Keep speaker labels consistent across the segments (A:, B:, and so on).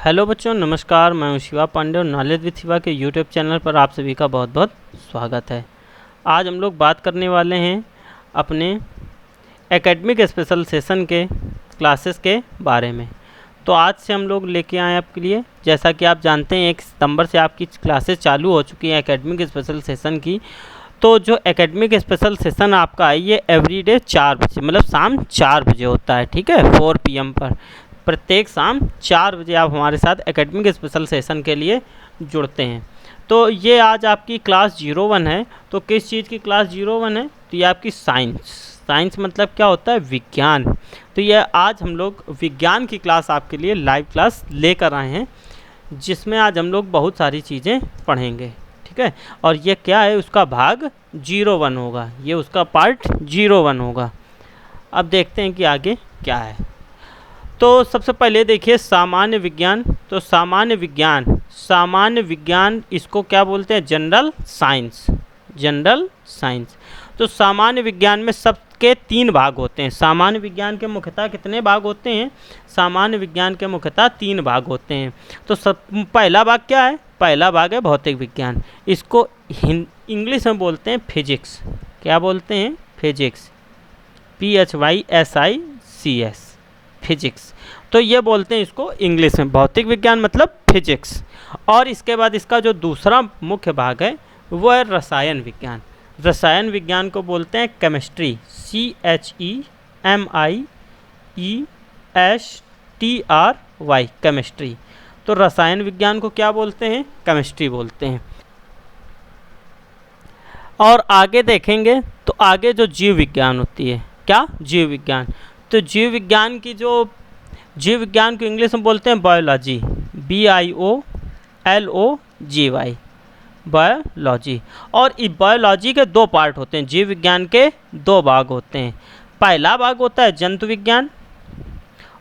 A: Hello बच्चों, नमस्कार। मैं हूं शिवा पांडे और नॉलेज विद शिवा के यूट्यूब चैनल पर आप सभी का बहुत बहुत स्वागत है। आज हम लोग बात करने वाले हैं अपने एकेडमिक स्पेशल सेशन के क्लासेस के बारे में। तो आज से हम लोग लेके आए आपके लिए, जैसा कि आप जानते हैं 1 सितंबर से आपकी क्लासेस चालू हो चुकी हैं एकेडमिक स्पेशल सेशन की। तो जो एकेडमिक स्पेशल सेशन आपका है ये एवरीडे 4 बजे, मतलब शाम 4 बजे होता है, ठीक है, 4 PM पर। प्रत्येक शाम 4 बजे आप हमारे साथ एकेडमिक स्पेशल सेशन के लिए जुड़ते हैं। तो ये आज आपकी क्लास 01 है। तो किस चीज़ की क्लास 01 है? तो ये आपकी साइंस मतलब क्या होता है? विज्ञान। तो ये आज हम लोग विज्ञान की क्लास आपके लिए लाइव क्लास लेकर आए हैं, जिसमें आज हम लोग बहुत सारी चीज़ें पढ़ेंगे, ठीक है। और ये क्या है? उसका भाग 01 होगा, ये उसका पार्ट 01 होगा। अब देखते हैं कि आगे क्या है। तो सबसे पहले देखिए सामान्य विज्ञान। तो सामान्य विज्ञान इसको क्या बोलते हैं? General science. तो सामान्य विज्ञान में सबके 3 भाग होते हैं। सामान्य विज्ञान के मुख्यतः कितने भाग होते हैं? सामान्य विज्ञान के मुख्यतः 3 भाग होते हैं। तो पहला भाग क्या है? पहला भाग है भौतिक विज्ञान। इसको इंग्लिश में बोलते हैं फिजिक्स। क्या बोलते हैं? Physics, PHYSICS, physics. तो ये बोलते हैं इसको इंग्लिश में, भौतिक विज्ञान मतलब फिजिक्स। और इसके बाद इसका जो दूसरा मुख्य भाग है वो है रसायन विज्ञान। रसायन विज्ञान को बोलते हैं केमिस्ट्री, CHEMIESTRY, केमिस्ट्री। तो रसायन विज्ञान को क्या बोलते हैं? केमिस्ट्री बोलते हैं। और आगे देखेंगे तो आगे जो जीव विज्ञान होती है, क्या? जीव विज्ञान। तो जीव विज्ञान को इंग्लिश में बोलते हैं बायोलॉजी, BIOLOGY, बायोलॉजी। और इस बायोलॉजी के 2 पार्ट होते हैं। जीव विज्ञान के 2 भाग होते हैं। पहला भाग होता है जंतु विज्ञान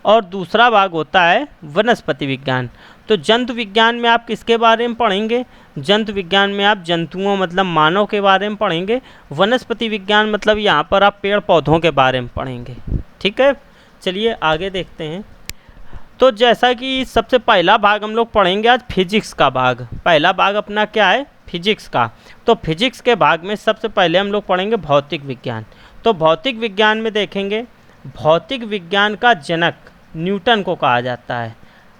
A: और दूसरा भाग होता है वनस्पति विज्ञान। तो जंतु विज्ञान में आप किसके बारे में पढ़ेंगे? जंतु विज्ञान में आप जंतुओं मतलब मानव के बारे में पढ़ेंगे। वनस्पति विज्ञान मतलब यहाँ पर आप पेड़ पौधों के बारे में पढ़ेंगे, ठीक है। चलिए आगे देखते हैं। तो जैसा कि सबसे पहला भाग हम लोग पढ़ेंगे आज फिजिक्स का भाग। पहला भाग अपना क्या है? फिजिक्स का। तो फिजिक्स के भाग में सबसे पहले हम लोग पढ़ेंगे भौतिक विज्ञान। तो भौतिक विज्ञान में देखेंगे, भौतिक विज्ञान का जनक न्यूटन को कहा जाता है।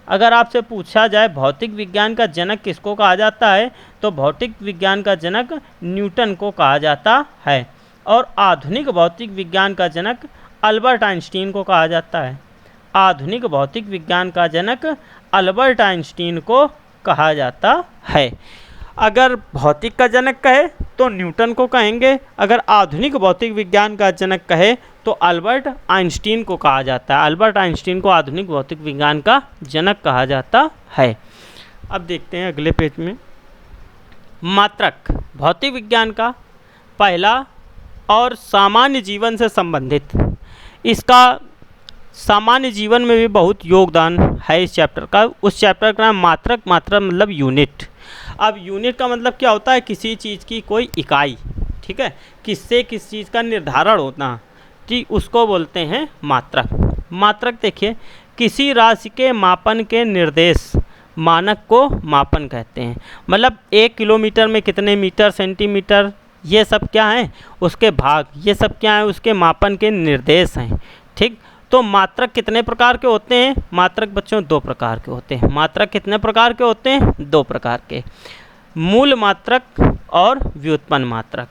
A: अगर आपसे पूछा जाए भौतिक विज्ञान का जनक किसको कहा जाता है, तो भौतिक विज्ञान का जनक न्यूटन को कहा जाता है। और आधुनिक भौतिक विज्ञान का जनक अल्बर्ट आइंस्टीन को कहा जाता है। आधुनिक भौतिक विज्ञान का जनक अल्बर्ट आइंस्टीन को कहा जाता है। अगर भौतिक का जनक कहे तो न्यूटन को कहेंगे, अगर आधुनिक भौतिक विज्ञान का जनक कहे तो अल्बर्ट आइंस्टीन को कहा जाता है। अल्बर्ट आइंस्टीन को आधुनिक भौतिक विज्ञान का जनक कहा जाता है। अब देखते हैं अगले पेज में। मात्रक भौतिक विज्ञान का पहला और सामान्य जीवन से संबंधित, इसका सामान्य जीवन में भी बहुत योगदान है इस चैप्टर का। उस चैप्टर का नाम मात्रक मतलब यूनिट। अब यूनिट का मतलब क्या होता है? किसी चीज़ की कोई इकाई, ठीक है, किससे किस चीज़ का निर्धारण होना, ठीक, उसको बोलते हैं मात्रक। मात्रक देखिए, किसी राशि के मापन के निर्देश मानक को मापन कहते हैं। मतलब 1 किलोमीटर में कितने मीटर, सेंटीमीटर, ये सब क्या है? उसके भाग, ये सब क्या है? उसके मापन के निर्देश हैं, ठीक। तो मात्रक कितने प्रकार के होते हैं? मात्रक बच्चों 2 प्रकार के होते हैं। मात्रक कितने प्रकार के होते हैं? 2 प्रकार के, मूल मात्रक और व्युत्पन्न मात्रक।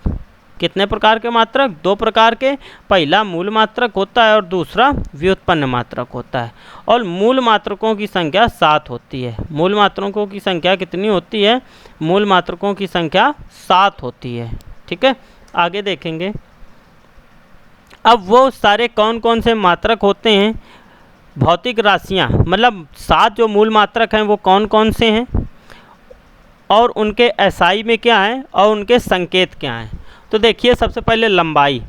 A: कितने प्रकार के मात्रक? 2 प्रकार के। पहला मूल मात्रक होता है और दूसरा व्युत्पन्न मात्रक होता है। और मूल मात्रकों की संख्या 7 होती है। मूल मात्रकों की संख्या कितनी होती है? मूल मात्रकों की संख्या 7 होती है, ठीक है। आगे देखेंगे। अब वो सारे कौन कौन से मात्रक होते हैं? भौतिक राशियाँ, मतलब 7 जो मूल मात्रक हैं वो कौन कौन से हैं और उनके एसआई में क्या है और उनके संकेत क्या हैं। तो देखिए सबसे पहले लंबाई,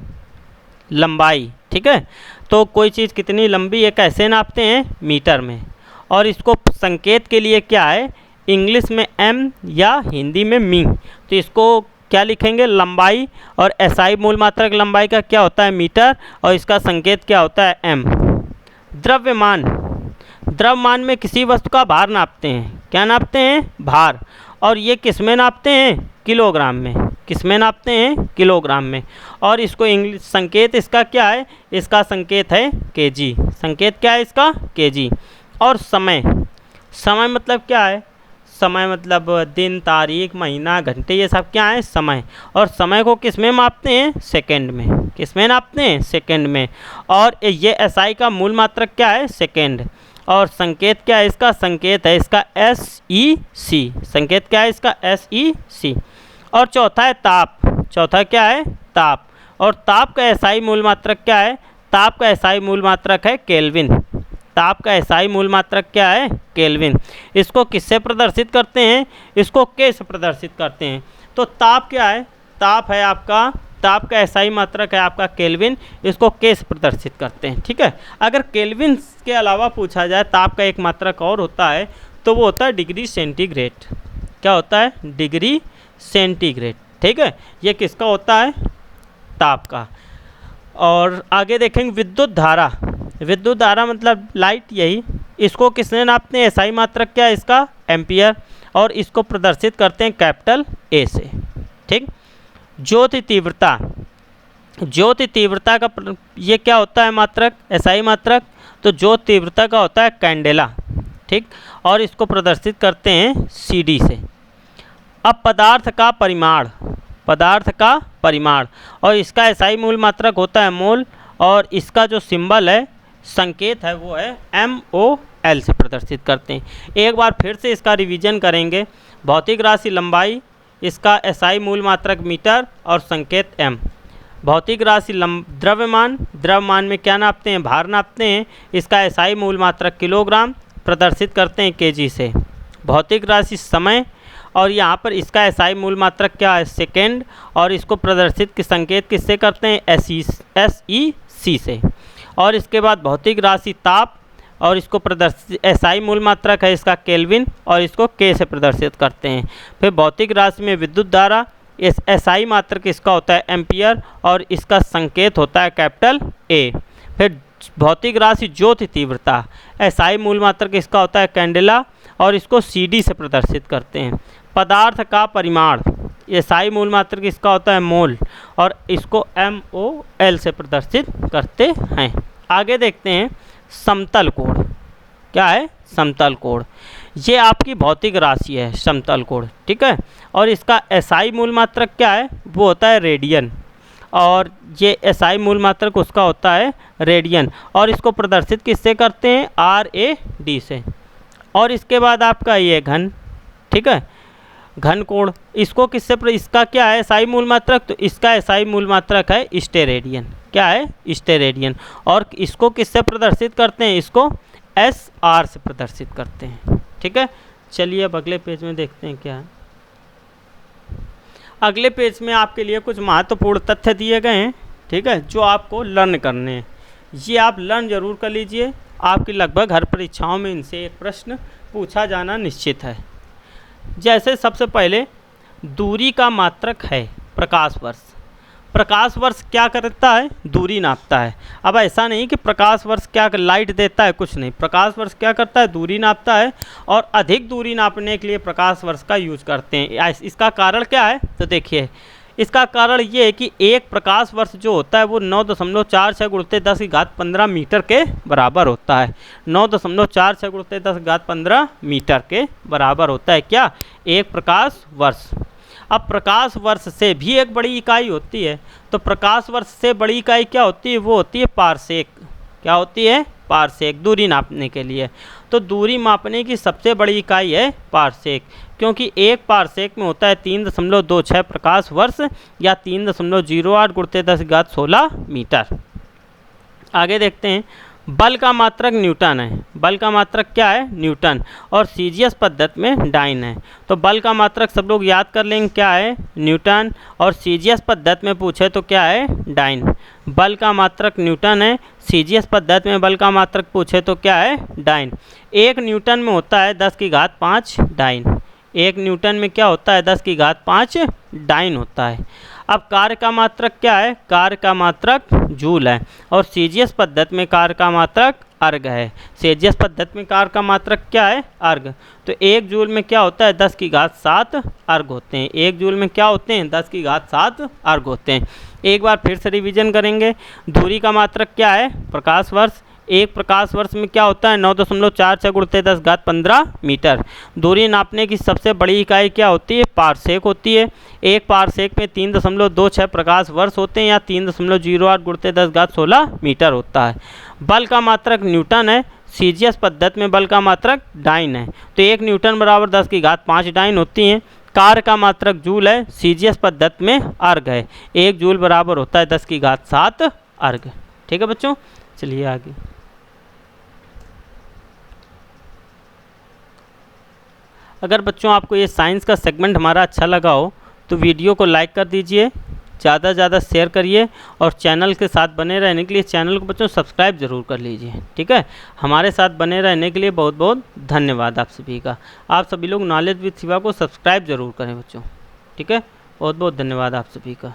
A: ठीक है। तो कोई चीज़ कितनी लंबी है कैसे नापते हैं? मीटर में। और इसको संकेत के लिए क्या है? इंग्लिश में m या हिंदी में मी। तो इसको क्या लिखेंगे? लंबाई। और एसआई मूल मात्रक लंबाई का क्या होता है? मीटर। और इसका संकेत क्या होता है? m। द्रव्यमान, द्रव्यमान में किसी वस्तु का भार नापते हैं, क्या नापते हैं? भार। और ये किस में नापते हैं? किलोग्राम में। किस में नापते हैं? किलोग्राम में। और इसको इंग्लिश संकेत इसका क्या है? इसका संकेत है केजी। संकेत क्या है इसका? केजी। और समय, समय मतलब क्या है? समय मतलब दिन, तारीख, महीना, घंटे, ये सब क्या है? समय। और समय को किस में मापते हैं? सेकंड में। किस में नापते हैं? सेकंड में। और ये एसआई का मूल मात्रक क्या है? सेकंड। और संकेत क्या है इसका? संकेत है इसका SEC। संकेत क्या है इसका? SEC। और चौथा है ताप। चौथा क्या है? ताप। और ताप का एसआई मूल मात्रक क्या है? ताप का एसआई मूल मात्रक है केल्विन। ताप का एसआई मूल मात्रक क्या है? केल्विन। इसको किससे प्रदर्शित करते हैं? इसको के से प्रदर्शित करते हैं। तो ताप क्या है? ताप है आपका, ताप का एसआई मात्रक है आपका केल्विन, इसको के से प्रदर्शित करते हैं। ठीक है। अगर केल्विन के अलावा पूछा जाए ताप का एक मात्रक और होता है तो वो होता है डिग्री सेंटीग्रेड। क्या होता है? Degree centigrade. ठीक है। ये किसका होता है? ताप का। और आगे देखेंगे विद्युत धारा। विद्युत धारा मतलब लाइट, यही। इसको किसने नापते हैं? एसआई मात्रक क्या है इसका? एम्पियर। और इसको प्रदर्शित करते हैं कैपिटल ए से। ठीक। ज्योति तीव्रता, ज्योति तीव्रता का ये क्या होता है मात्रक? एसआई मात्रक। तो ज्योति तीव्रता का होता है कैंडेला। ठीक। और इसको प्रदर्शित करते हैं CD से। अब पदार्थ का परिमाण, पदार्थ का परिमाण, और इसका एसआई मूल मात्रक होता है मोल। और इसका जो सिंबल है, संकेत है, वो है MOL से प्रदर्शित करते हैं। एक बार फिर से इसका रिवीजन करेंगे। भौतिक राशि लंबाई, इसका एसआई मूल मात्रक मीटर और संकेत M। भौतिक राशि द्रव्यमान, द्रव्यमान में क्या नापते हैं? भार नापते हैं, इसका एसआई मूल मात्रक किलोग्राम, प्रदर्शित करते हैं केजी से। भौतिक राशि समय, और यहाँ पर इसका एसआई मूल मात्रक क्या है? सेकेंड। और इसको प्रदर्शित संकेत किससे करते हैं? SEC से। और इसके बाद भौतिक राशि ताप, और इसको प्रदर्शित एसआई मूल मात्रक है इसका केल्विन, और इसको के से प्रदर्शित करते हैं। फिर भौतिक राशि में विद्युत धारा, इस एसआई मात्रक इसका होता है एम्पियर, और इसका संकेत होता है कैपिटल A। फिर भौतिक राशि ज्योति तीव्रता, एसआई मूल मात्रक इसका होता है कैंडेला, और इसको CD से प्रदर्शित करते हैं। पदार्थ का परिमाण, एसआई मूल मात्रक इसका होता है मोल, और इसको MOL से प्रदर्शित करते हैं। आगे देखते हैं समतल कोण। क्या है? समतल कोण। ये आपकी भौतिक राशि है समतल कोण। ठीक है। और इसका एसआई मूल मात्रक क्या है? वो होता है रेडियन। और ये एसआई मूल मात्रक उसका होता है रेडियन। और इसको प्रदर्शित किससे करते हैं? RAD से। और इसके बाद आपका ये घन। ठीक है। घन कोण, इसको किससे इसका क्या है एसआई मूल मात्रक? तो इसका एसआई मूल मात्रक है स्टेरेडियन। क्या है? स्टेरेडियन। और इसको किससे प्रदर्शित करते हैं? इसको SR से प्रदर्शित करते हैं। ठीक है। चलिए अब अगले पेज में देखते हैं क्या है। अगले पेज में आपके लिए कुछ महत्वपूर्ण तथ्य दिए गए हैं। ठीक है। जो आपको लर्न करने हैं, ये आप लर्न जरूर कर लीजिए। आपकी लगभग हर परीक्षाओं में इनसे एक प्रश्न पूछा जाना निश्चित है। जैसे सबसे पहले दूरी का मात्रक है प्रकाश वर्ष। प्रकाश वर्ष क्या करता है? दूरी नापता है। अब ऐसा नहीं कि प्रकाश वर्ष क्या लाइट देता है, कुछ नहीं। प्रकाश वर्ष क्या करता है? दूरी नापता है। और अधिक दूरी नापने के लिए प्रकाश वर्ष का यूज करते हैं। इसका कारण क्या है? तो देखिए, इसका कारण ये है कि एक प्रकाश वर्ष जो होता है वो 9.46 गुणित 10⁻15 मीटर के बराबर होता है। 9.46 गुणित 10⁻15 मीटर के बराबर होता है क्या? एक प्रकाश वर्ष। अब प्रकाश वर्ष से भी एक बड़ी इकाई होती है। तो प्रकाश वर्ष से बड़ी इकाई क्या होती है? वो होती है पारसेक। क्या होती है? पारसेक। दूरी नापने के लिए। तो दूरी मापने की सबसे बड़ी इकाई है पारसेक, क्योंकि एक पारसेक में होता है 3.26 प्रकाश वर्ष, या 3.08 गुणित 10⁻16 मीटर। आगे देखते हैं, बल का मात्रक न्यूटन है। बल का मात्रक क्या है? न्यूटन। और सीजीएस पद्धति में डाइन है। तो बल का मात्रक सब लोग याद कर लेंगे क्या है? न्यूटन। और सीजीएस पद्धति में पूछे तो क्या है? डाइन। बल का मात्रक न्यूटन है, सीजीएस पद्धति में बल का मात्रक पूछे तो क्या है? डाइन। 1 न्यूटन में होता है 10⁵ डाइन। 1 न्यूटन में क्या होता है? 10⁵ डाइन होता है। अब कार्य का मात्रक क्या है? कार्य का मात्रक जूल है। और सीजीएस पद्धति में कार्य का मात्रक अर्घ है। सेल्सियस पद्धति में कार्य का मात्रक क्या है? अर्घ। तो 1 जूल में क्या होता है? 10⁻7 अर्घ होते हैं। 1 जूल में क्या होते हैं? 10⁻7 अर्घ होते हैं। एक बार फिर से रिवीजन करेंगे। दूरी का मात्रक क्या है? प्रकाश वर्ष। एक प्रकाश वर्ष में क्या होता है? 9.46 × 10⁻15 मीटर। दूरी नापने की सबसे बड़ी इकाई क्या होती है? पारसेक होती है। एक पारसेक में 3.26 प्रकाश वर्ष होते हैं या 3.08 × 10⁻16 मीटर होता है। बल का मात्रक न्यूटन है। सीजीएस पद्धति में बल का मात्रक डाइन है। तो 1 न्यूटन बराबर 10⁵5 डाइन होती हैं। कार्य का मात्रक जूल है। सीजीएस पद्धति में अर्घ है। 1 जूल बराबर होता है 10⁻7 अर्घ। ठीक है बच्चों, चलिए आगे। अगर बच्चों आपको ये साइंस का सेगमेंट हमारा अच्छा लगा हो तो वीडियो को लाइक कर दीजिए, ज़्यादा से ज़्यादा शेयर करिए और चैनल के साथ बने रहने के लिए चैनल को बच्चों सब्सक्राइब ज़रूर कर लीजिए। ठीक है, हमारे साथ बने रहने के लिए बहुत बहुत धन्यवाद आप सभी का। आप सभी लोग नॉलेज विद शिवा को सब्सक्राइब ज़रूर करें बच्चों। ठीक है, बहुत बहुत धन्यवाद आप सभी का।